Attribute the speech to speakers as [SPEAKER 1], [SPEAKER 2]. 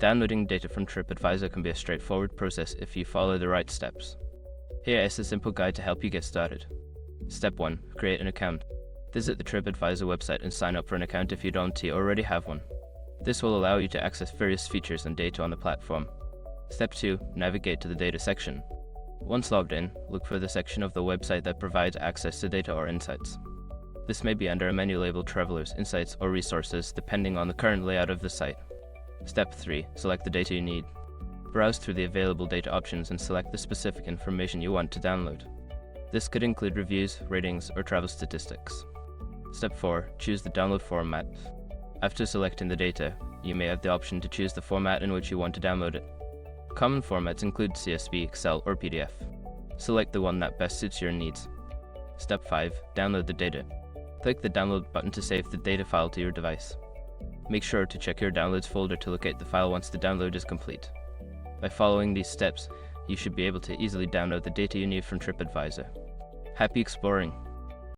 [SPEAKER 1] Downloading data from TripAdvisor can be a straightforward process if you follow the right steps. Here is a simple guide to help you get started. Step 1. Create an account. Visit the TripAdvisor website and sign up for an account if you don't already have one. This will allow you to access various features and data on the platform. Step 2. Navigate to the data section. Once logged in, look for the section of the website that provides access to data or insights. This may be under a menu labeled Travelers, Insights, or Resources, depending on the current layout of the site. Step 3. Select the data you need. Browse through the available data options and select the specific information you want to download. This could include reviews, ratings, or travel statistics. Step 4. Choose the download format. After selecting the data, you may have the option to choose the format in which you want to download it. Common formats include CSV, Excel, or PDF. Select the one that best suits your needs. Step 5. Download the data. Click the download button to save the data file to your device. Make sure to check your downloads folder to locate the file once the download is complete. By following these steps, you should be able to easily download the data you need from TripAdvisor. Happy exploring!